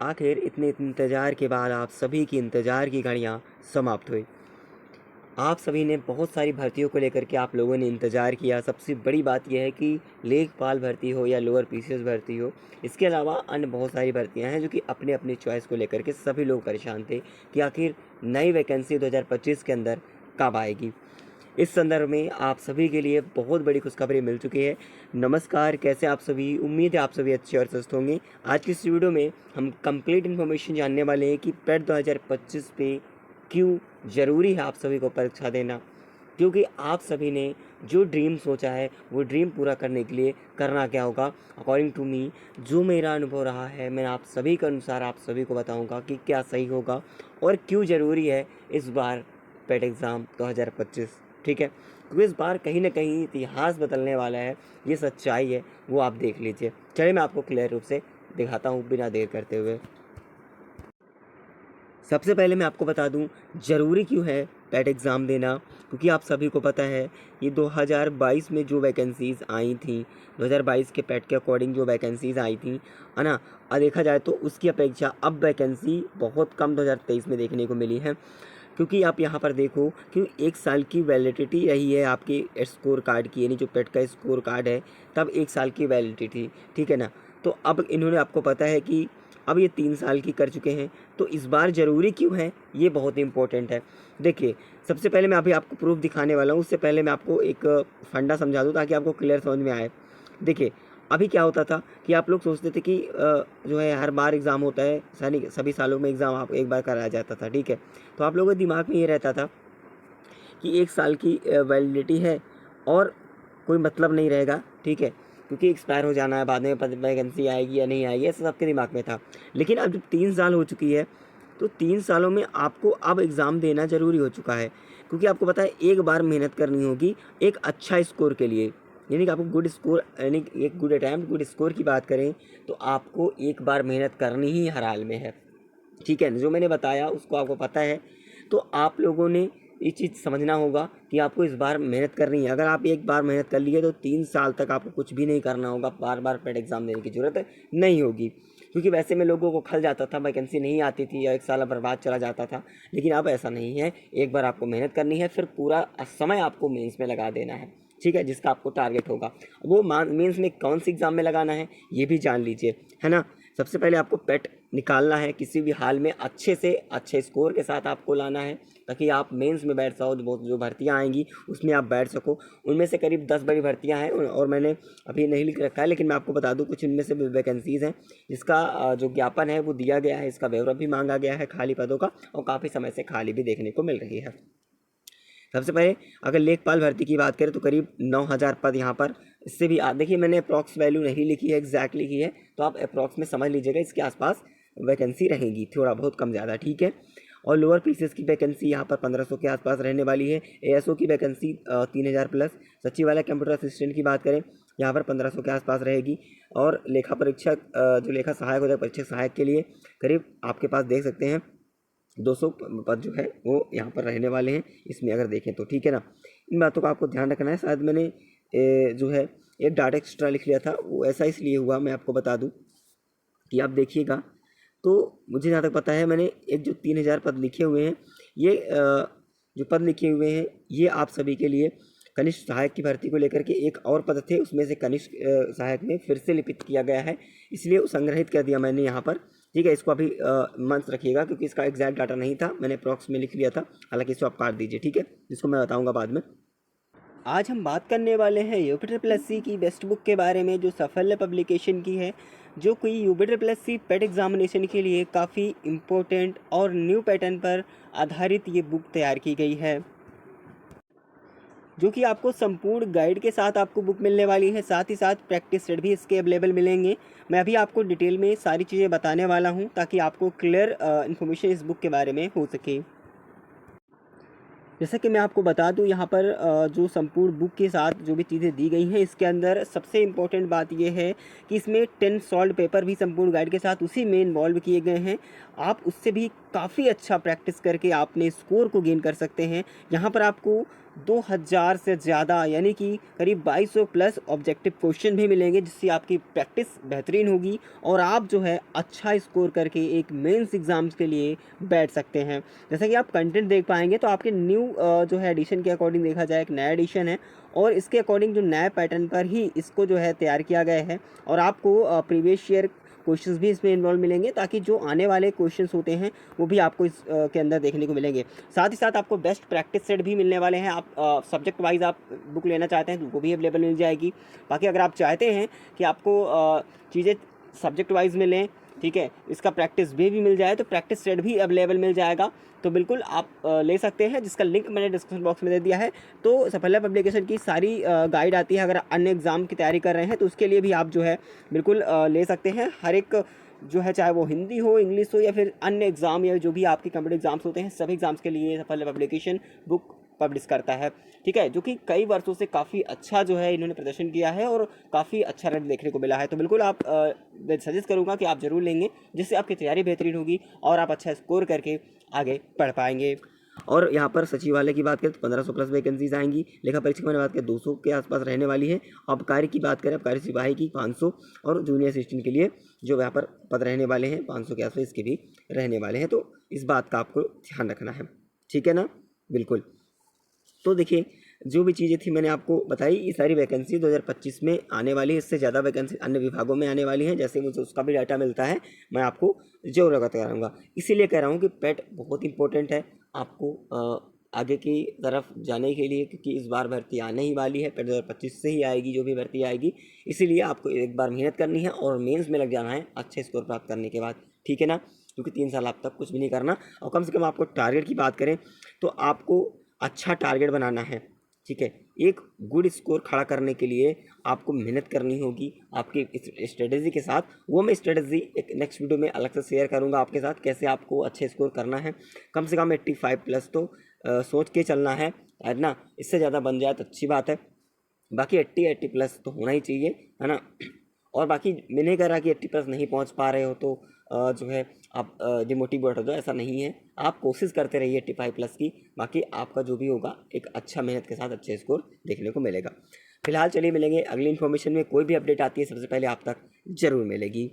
आखिर इतने इंतज़ार के बाद आप सभी की इंतज़ार की घड़ियाँ समाप्त हुई। आप सभी ने बहुत सारी भर्तियों को लेकर के आप लोगों ने इंतज़ार किया। सबसे बड़ी बात यह है कि लेखपाल भर्ती हो या लोअर पीसीएस भर्ती हो, इसके अलावा अन्य बहुत सारी भर्तियां हैं जो कि अपने अपने चॉइस को लेकर के सभी लोग परेशान थे कि आखिर नई वैकेंसी 2025 के अंदर कब आएगी। इस संदर्भ में आप सभी के लिए बहुत बड़ी खुशखबरी मिल चुकी है। नमस्कार, कैसे आप सभी? उम्मीद है आप सभी अच्छे और स्वस्थ होंगे। आज की इस वीडियो में हम कंप्लीट इन्फॉर्मेशन जानने वाले हैं कि पेट 2025 पे क्यों ज़रूरी है आप सभी को परीक्षा देना, क्योंकि आप सभी ने जो ड्रीम सोचा है वो ड्रीम पूरा करने के लिए करना क्या होगा। अकॉर्डिंग टू मी, जो मेरा अनुभव रहा है, मैं आप सभी के अनुसार आप सभी को बताऊंगा कि क्या सही होगा और क्यों ज़रूरी है इस बार पेट एग्ज़ाम 2025। ठीक है, क्योंकि इस बार कहीं ना कहीं इतिहास बदलने वाला है, ये सच्चाई है, वो आप देख लीजिए। चलिए मैं आपको क्लियर रूप से दिखाता हूँ बिना देर करते हुए। सबसे पहले मैं आपको बता दूं ज़रूरी क्यों है पेट एग्ज़ाम देना, क्योंकि आप सभी को पता है ये 2022 में जो वैकेंसीज़ आई थी, 2022 के पेट के अकॉर्डिंग जो वैकेंसीज़ आई थी, है ना, और देखा जाए तो उसकी अपेक्षा अब वैकेंसी बहुत कम 2023 में देखने को मिली है। क्योंकि आप यहाँ पर देखो कि 1 साल की वैलिडिटी रही है आपकी स्कोर कार्ड की, यानी जो पेट का स्कोर कार्ड है तब 1 साल की वैलिडिटी थी, ठीक है ना। तो अब इन्होंने, आपको पता है कि अब ये 3 साल की कर चुके हैं। तो इस बार ज़रूरी क्यों है, ये बहुत इंपॉर्टेंट है। देखिए, सबसे पहले मैं अभी आपको प्रूफ दिखाने वाला हूँ, उससे पहले मैं आपको एक फंडा समझा दूँ ताकि आपको क्लियर समझ में आए। देखिए, अभी क्या होता था कि आप लोग सोचते थे कि जो है हर बार एग्ज़ाम होता है, सभी सालों में एग्ज़ाम आप एक बार कराया जाता था, ठीक है। तो आप लोगों के दिमाग में ये रहता था कि 1 साल की वैलिडिटी है और कोई मतलब नहीं रहेगा, ठीक है, क्योंकि एक्सपायर हो जाना है, बाद में वैकेंसी आएगी या नहीं आएगी, ऐसा सबके दिमाग में था। लेकिन अब जब 3 साल हो चुकी है, तो 3 सालों में आपको अब एग्ज़ाम देना ज़रूरी हो चुका है, क्योंकि आपको पता है एक बार मेहनत करनी होगी एक अच्छा स्कोर के लिए। यानी कि आपको गुड स्कोर, यानी एक गुड अटैम्प्ट, गुड स्कोर की बात करें तो आपको एक बार मेहनत करनी ही हर हाल में है, ठीक है। जो मैंने बताया उसको आपको पता है, तो आप लोगों ने ये चीज़ समझना होगा कि आपको इस बार मेहनत करनी है। अगर आप एक बार मेहनत कर लिए तो 3 साल तक आपको कुछ भी नहीं करना होगा, बार बार पेट एग्ज़ाम देने की ज़रूरत नहीं होगी। क्योंकि वैसे में लोगों को खल जाता था, वैकेंसी नहीं आती थी या 1 साल बर्बाद चला जाता था। लेकिन अब ऐसा नहीं है, एक बार आपको मेहनत करनी है, फिर पूरा समय आपको मेंस में लगा देना है, ठीक है, जिसका आपको टारगेट होगा। वो मेंस में कौन सी एग्ज़ाम में लगाना है ये भी जान लीजिए, है ना। सबसे पहले आपको पेट निकालना है, किसी भी हाल में अच्छे से अच्छे स्कोर के साथ आपको लाना है, ताकि आप मेंस में बैठ सको। जो भर्तियां आएंगी उसमें आप बैठ सको। उनमें से करीब 10 बड़ी भर्तियां हैं और मैंने अभी नहीं लिख रखा है, लेकिन मैं आपको बता दूं कुछ इनमें से वैकेंसीज़ हैं जिसका जो ज्ञापन है वो दिया गया है, इसका ब्यौरा भी मांगा गया है खाली पदों का, और काफ़ी समय से खाली भी देखने को मिल रही है। सबसे पहले अगर लेखपाल भर्ती की बात करें तो करीब 9,000 पद यहाँ पर, इससे भी देखिए मैंने अप्रॉक्स वैल्यू नहीं लिखी है, एग्जैक्ट लिखी है, तो आप अप्रॉक्स में समझ लीजिएगा इसके आसपास वैकेंसी रहेंगी, थोड़ा बहुत कम ज़्यादा, ठीक है। और लोअर पीसीएस की वैकेंसी यहाँ पर 1500 के आसपास रहने वाली है। एएसओ की वैकेंसी 3000 प्लस। सचिवालय कंप्यूटर असिस्टेंट की बात करें यहाँ पर 1500 के आसपास रहेगी। और लेखा परीक्षक, जो लेखा सहायक होता है, परीक्षक सहायक के लिए करीब आपके पास देख सकते हैं 200 पद जो है वो यहाँ पर रहने वाले हैं इसमें, अगर देखें तो, ठीक है ना। इन बातों का आपको ध्यान रखना है। शायद मैंने जो है एक डाटा एक्स्ट्रा लिख लिया था, वो ऐसा इसलिए हुआ, मैं आपको बता दूं कि आप देखिएगा तो मुझे जहाँ तक पता है मैंने एक जो 3000 पद लिखे हुए हैं, ये जो पद लिखे हुए हैं ये आप सभी के लिए कनिष्ठ सहायक की भर्ती को लेकर के एक और पद थे, उसमें से कनिष्ठ सहायक में फिर से लिपित किया गया है, इसलिए संग्रहित कर दिया मैंने यहाँ पर, ठीक है। इसको अभी मंथ रखिएगा क्योंकि इसका एग्जैक्ट डाटा नहीं था, मैंने अप्रॉक्स में लिख लिया था, हालांकि इसको आप काट दीजिए, ठीक है, जिसको मैं बताऊँगा बाद में। आज हम बात करने वाले हैं यूपी की बेस्ट बुक के बारे में, जो सफल पब्लिकेशन की है, जो कोई यूपी पेट एग्जामिनेशन के लिए काफ़ी इम्पोर्टेंट और न्यू पैटर्न पर आधारित ये बुक तैयार की गई है, जो कि आपको संपूर्ण गाइड के साथ आपको बुक मिलने वाली है। साथ ही साथ प्रैक्टिस सेट भी इसके अवेलेबल मिलेंगे। मैं अभी आपको डिटेल में सारी चीज़ें बताने वाला हूँ ताकि आपको क्लियर इन्फॉर्मेशन इस बुक के बारे में हो सके। जैसा कि मैं आपको बता दूं, यहाँ पर जो संपूर्ण बुक के साथ जो भी चीज़ें दी गई हैं, इसके अंदर सबसे इम्पोर्टेंट बात यह है कि इसमें 10 सॉल्व पेपर भी संपूर्ण गाइड के साथ उसी में इन्वॉल्व किए गए हैं। आप उससे भी काफ़ी अच्छा प्रैक्टिस करके आपने स्कोर को गेन कर सकते हैं। यहाँ पर आपको 2000 से ज़्यादा यानी कि करीब 2200 प्लस ऑब्जेक्टिव क्वेश्चन भी मिलेंगे, जिससे आपकी प्रैक्टिस बेहतरीन होगी और आप जो है अच्छा स्कोर करके एक मेंस एग्ज़ाम्स के लिए बैठ सकते हैं। जैसा कि आप कंटेंट देख पाएंगे तो आपके न्यू जो है एडिशन के अकॉर्डिंग देखा जाए एक नया एडिशन है और इसके अकॉर्डिंग जो नए पैटर्न पर ही इसको जो है तैयार किया गया है और आपको प्रीवियस ईयर क्वेश्चंस भी इसमें इन्वॉल्व मिलेंगे, ताकि जो आने वाले क्वेश्चंस होते हैं वो भी आपको इस के अंदर देखने को मिलेंगे। साथ ही साथ आपको बेस्ट प्रैक्टिस सेट भी मिलने वाले हैं। आप सब्जेक्ट वाइज आप बुक लेना चाहते हैं तो वो भी अवेलेबल मिल जाएगी। बाकी अगर आप चाहते हैं कि आपको चीज़ें सब्जेक्ट वाइज मिलें, ठीक है, इसका प्रैक्टिस भी मिल जाए तो प्रैक्टिस सेट भी अवेलेबल मिल जाएगा। तो बिल्कुल आप ले सकते हैं, जिसका लिंक मैंने डिस्क्रिप्शन बॉक्स में दे दिया है। तो सफलता पब्लिकेशन की सारी गाइड आती है, अगर अन्य एग्ज़ाम की तैयारी कर रहे हैं तो उसके लिए भी आप जो है बिल्कुल ले सकते हैं। हर एक जो है, चाहे वो हिंदी हो, इंग्लिश हो या फिर अन्य एग्ज़ाम या जो भी आपके कॉम्पिटिटिव एग्ज़ाम्स होते हैं, सभी एग्ज़ाम्स के लिए सफलता पब्लिकेशन बुक पब्लिश करता है, ठीक है, जो कि कई वर्षों से काफ़ी अच्छा जो है इन्होंने प्रदर्शन किया है और काफ़ी अच्छा रिजल्ट देखने को मिला है। तो बिल्कुल आप मैं सजेस्ट करूँगा कि आप ज़रूर लेंगे, जिससे आपकी तैयारी बेहतरीन होगी और आप अच्छा स्कोर करके आगे बढ़ पाएंगे। और यहाँ पर सचिवालय की बात करें तो 1500 प्लस वैकेंसीज आएंगी। लेखा परीक्षक की मैंने बात करें 200 के आसपास रहने वाली है। आबकारी की बात करें, आबकारी सिपाही की 500 और जूनियर असिस्टेंट के लिए जो यहाँ पर पद रहने वाले हैं 500 के आसपास इसके भी रहने वाले हैं। तो इस बात का आपको ध्यान रखना है, ठीक है ना। बिल्कुल। तो देखिए, जो भी चीज़ें थी मैंने आपको बताई, ये सारी वैकेंसी 2025 में आने वाली है। इससे ज़्यादा वैकेंसी अन्य विभागों में आने वाली हैं। जैसे मुझे उसका भी डाटा मिलता है मैं आपको ज़रूर अवगत कराऊंगा। इसीलिए कह रहा हूँ कि पेट बहुत इंपॉर्टेंट है आपको आगे की तरफ जाने के लिए, क्योंकि इस बार भर्ती आने ही वाली है। पेट 2025 से ही आएगी जो भी भर्ती आएगी। इसीलिए आपको एक बार मेहनत करनी है और मेंस में लग जाना है अच्छे स्कोर प्राप्त करने के बाद, ठीक है ना। क्योंकि 3 साल आप तक कुछ भी नहीं करना। और कम से कम आपको टारगेट की बात करें तो आपको अच्छा टारगेट बनाना है, ठीक है। एक गुड स्कोर खड़ा करने के लिए आपको मेहनत करनी होगी आपकी स्ट्रेटेजी के साथ। वो मैं स्ट्रेटेजी एक नेक्स्ट वीडियो में अलग से शेयर करूंगा आपके साथ, कैसे आपको अच्छे स्कोर करना है। कम से कम 85 प्लस तो सोच के चलना है ना। इससे ज़्यादा बन जाए तो अच्छी बात है। बाकी 80 प्लस तो होना ही चाहिए, है ना। और बाकी मैं नहीं कह रहा कि 80 प्लस नहीं पहुंच पा रहे हो तो जो है आप डिमोटिवेट हो जाओ, ऐसा नहीं है। आप कोशिश करते रहिए 85 प्लस की। बाकी आपका जो भी होगा एक अच्छा मेहनत के साथ अच्छे स्कोर देखने को मिलेगा। फिलहाल चलिए मिलेंगे अगली इन्फॉर्मेशन में। कोई भी अपडेट आती है सबसे पहले आप तक जरूर मिलेगी।